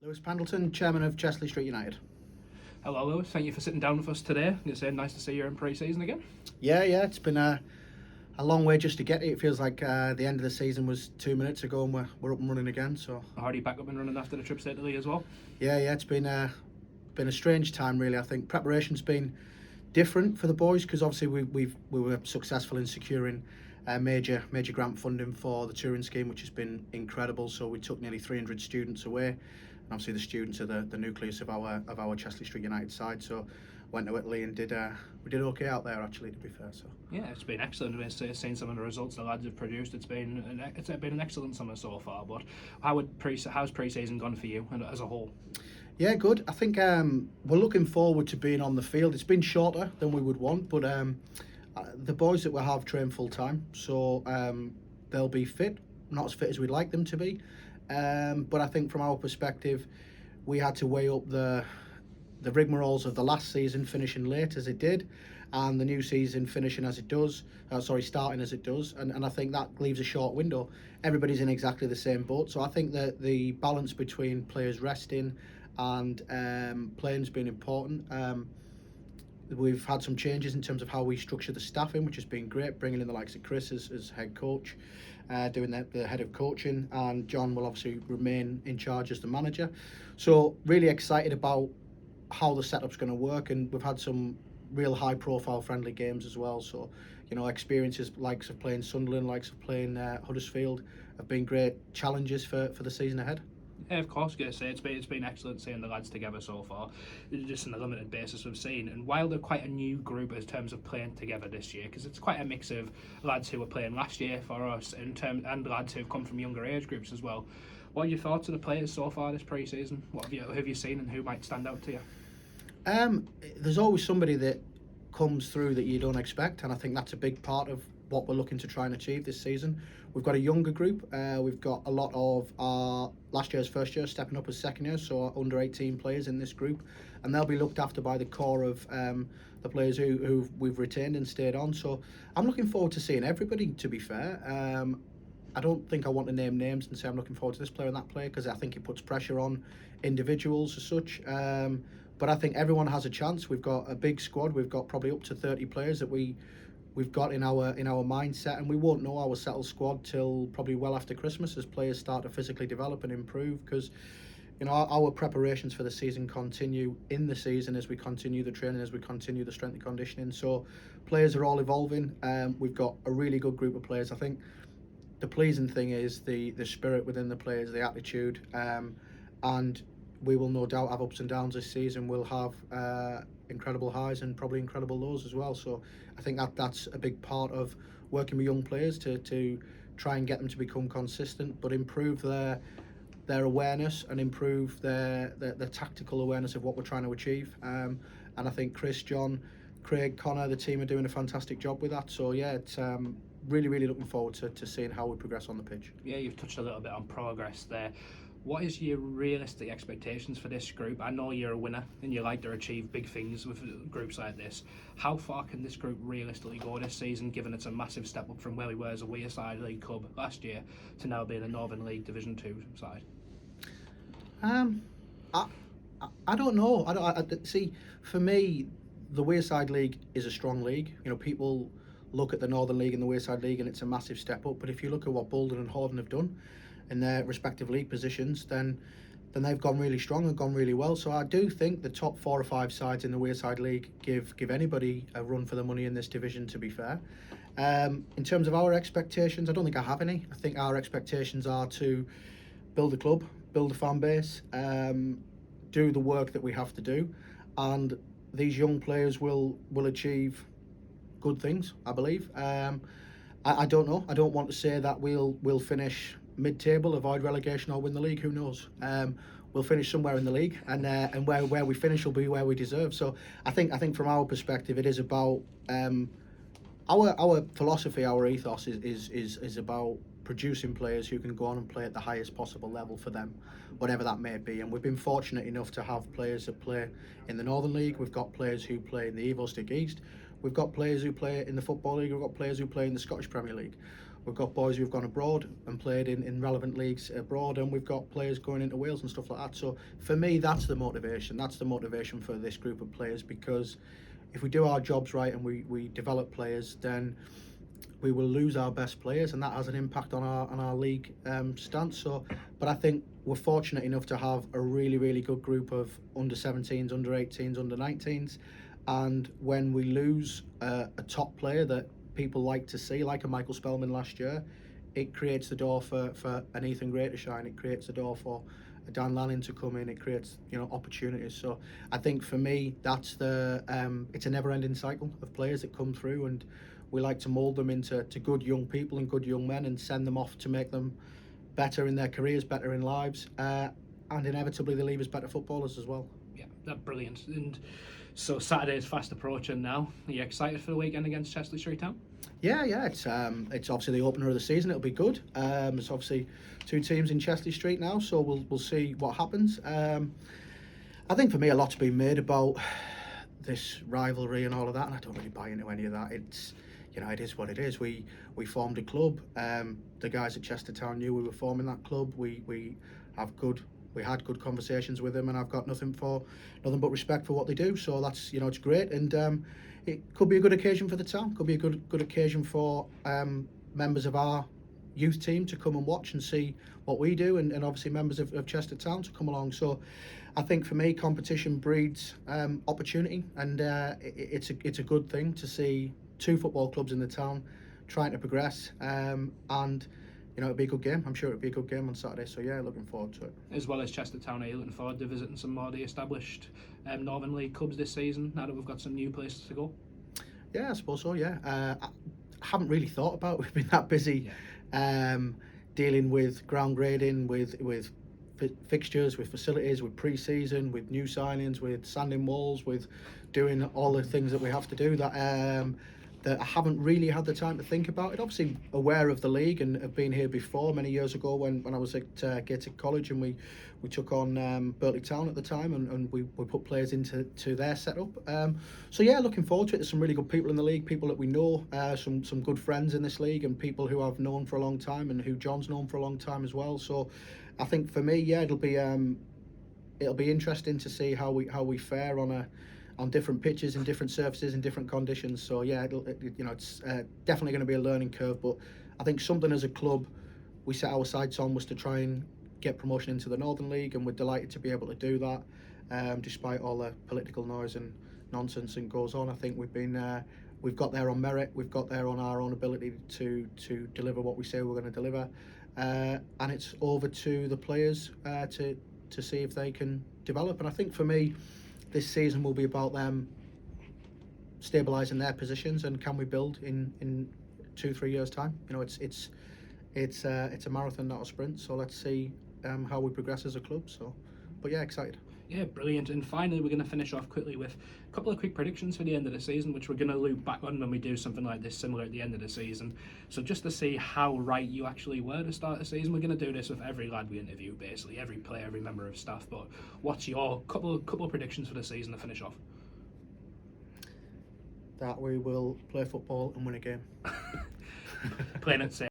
Lewis Pendleton, Chairman of Chesley Street United. Hello, Lewis. Thank you for sitting down with us today. It's nice to see you in pre-season again. Yeah, it's been a long way just to get it. It feels like the end of the season was 2 minutes ago, and we're up and running again. So Already back up and running after the trip to Italy as well. yeah, it's been a strange time really. I think preparation's been different for the boys because obviously we were successful in securing major grant funding for the touring scheme, which has been incredible. So we took nearly 300 students away, and obviously the students are the nucleus of our Chesley Street United side. So went to Italy and we did okay out there actually, to be fair. So yeah, it's been excellent. We've seen some of the results the lads have produced. It's been an excellent summer so far. But how's pre-season gone for you and as a whole? yeah, good. I think we're looking forward to being on the field. It's been shorter than we would want, but the boys that we have train full time, so they'll be fit, not as fit as we'd like them to be. But I think from our perspective, we had to weigh up the rigmaroles of the last season finishing late as it did, and the new season finishing as it does. Starting as it does, and I think that leaves a short window. Everybody's in exactly the same boat, so I think that the balance between players resting and playing's been important. We've had some changes in terms of how we structure the staffing, which has been great, bringing in the likes of Chris as head coach, doing the head of coaching, and John will obviously remain in charge as the manager. So really excited about how the setup's going to work, and we've had some real high profile friendly games as well. So experiences likes of playing Sunderland, likes of playing Huddersfield have been great challenges for the season ahead. Yeah, of course. Gonna say it's been excellent seeing the lads together so far, just on a limited basis we've seen. And while they're quite a new group in terms of playing together this year, because it's quite a mix of lads who were playing last year for us and lads who've come from younger age groups as well. What are your thoughts of the players so far this pre-season? Who have you seen and who might stand out to you? There's always somebody that comes through that you don't expect, and I think that's a big part of what we're looking to try and achieve this season. We've got a younger group. We've got a lot of our last year's first year stepping up as second year, so our under 18 players in this group, and they'll be looked after by the core of the players who we've retained and stayed on. So I'm looking forward to seeing everybody, to be fair. I don't think I want to name names and say I'm looking forward to this player and that player, because I think it puts pressure on individuals as such. But I think everyone has a chance. We've got a big squad. We've got probably up to 30 players that we've got in our mindset, and we won't know our settled squad till probably well after Christmas as players start to physically develop and improve, because our preparations for the season continue in the season as we continue the training, as we continue the strength and conditioning. So players are all evolving. We've got a really good group of players. I think the pleasing thing is the spirit within the players, the attitude, and we will no doubt have ups and downs this season. We'll have incredible highs and probably incredible lows as well. So I think that's a big part of working with young players to try and get them to become consistent, but improve their awareness and improve their tactical awareness of what we're trying to achieve. And I think Chris, John, Craig, Connor, the team are doing a fantastic job with that. So yeah, it's really looking forward to seeing how we progress on the pitch. Yeah, you've touched a little bit on progress there. What is your realistic expectations for this group? I know you're a winner and you like to achieve big things with groups like this. How far can this group realistically go this season, given it's a massive step up from where we were as a Wearside League club last year to now being a Northern League Division 2 side? I don't know. I see. For me, the Wearside League is a strong league. People look at the Northern League and the Wearside League, and it's a massive step up. But if you look at what Bolton and Horden have done in their respective league positions, then they've gone really strong and gone really well. So I do think the top 4 or 5 sides in the Wearside League give anybody a run for the money in this division, to be fair. In terms of our expectations, I don't think I have any. I think our expectations are to build a club, build a fan base, do the work that we have to do, and these young players will achieve good things, I believe. I don't know. I don't want to say that we'll finish mid-table, avoid relegation, or win the league. Who knows? We'll finish somewhere in the league, and where we finish will be where we deserve. So I think from our perspective, it is about our philosophy, our ethos is about producing players who can go on and play at the highest possible level for them, whatever that may be. And we've been fortunate enough to have players that play in the Northern League. We've got players who play in the Evo Stick East. We've got players who play in the Football League. We've got players who play in the Scottish Premier League. We've got boys who've gone abroad and played in relevant leagues abroad, and we've got players going into Wales and stuff like that. So for me, that's the motivation. That's the motivation for this group of players, because if we do our jobs right and we develop players, then we will lose our best players, and that has an impact on our league stance. So, but I think we're fortunate enough to have a really good group of under 17s, under 18s, under 19s, and when we lose a top player that people like to see, like a Michael Spellman last year, it creates the door for an Ethan Gray to shine. It creates the door for a Dan Lanning to come in. It creates opportunities. So I think for me, that's it's a never-ending cycle of players that come through, and we like to mould them into good young people and good young men and send them off to make them better in their careers, better in lives, and inevitably they leave as better footballers as well. Yeah, that's brilliant. And so Saturday is fast approaching now. Are you excited for the weekend against Chester Street Town? Yeah, it's obviously the opener of the season. It'll be good. There's obviously two teams in Chester Street now, so we'll see what happens. I think for me, a lot's been made about this rivalry and all of that, and I don't really buy into any of that. It's it is what it is. We formed a club. The guys at Chester Town knew we were forming that club. We had good conversations with them, and I've got nothing but respect for what they do. So that's it's great, and it could be a good occasion for the town. Could be a good occasion for members of our youth team to come and watch and see what we do, and obviously members of Chester Town to come along. So I think for me, competition breeds opportunity, and it's a good thing to see two football clubs in the town trying to progress, and it'll be a good game. I'm sure it'll be a good game on Saturday. So yeah, looking forward to it. As well as Chester Town, are you looking forward to visiting some more of the established Northern League clubs this season, now that we've got some new places to go? Yeah, I suppose so, yeah. I haven't really thought about it. We've been that busy dealing with ground grading, with fixtures, with facilities, with pre-season, with new signings, with sanding walls, with doing all the things that we have to do that I haven't really had the time to think about it. Obviously aware of the league and have been here before many years ago when I was at Gated College, and we took on Berkeley Town at the time, and we put players into their setup. So yeah, looking forward to it. There's some really good people in the league, people that we know, some good friends in this league, and people who I've known for a long time and who John's known for a long time as well. So I think for me, yeah, it'll be interesting to see how we fare on different pitches and different surfaces and different conditions. So yeah, it's definitely going to be a learning curve, but I think something as a club we set our sights on was to try and get promotion into the Northern League, and we're delighted to be able to do that, despite all the political noise and nonsense that goes on. I think we've got there on merit, we've got there on our own ability to deliver what we say we're going to deliver, and it's over to the players to see if they can develop. And I think for me, this season will be about them stabilising their positions, and can we build in 2-3 years' time. It's a marathon, not a sprint. So let's see how we progress as a club. So, but yeah, excited. Yeah, brilliant. And finally, we're going to finish off quickly with a couple of quick predictions for the end of the season, which we're going to loop back on when we do something like this similar at the end of the season. So just to see how right you actually were to start the season, we're going to do this with every lad we interview, basically, every player, every member of staff. But what's your couple of predictions for the season to finish off? That we will play football and win a game. Playing it safe.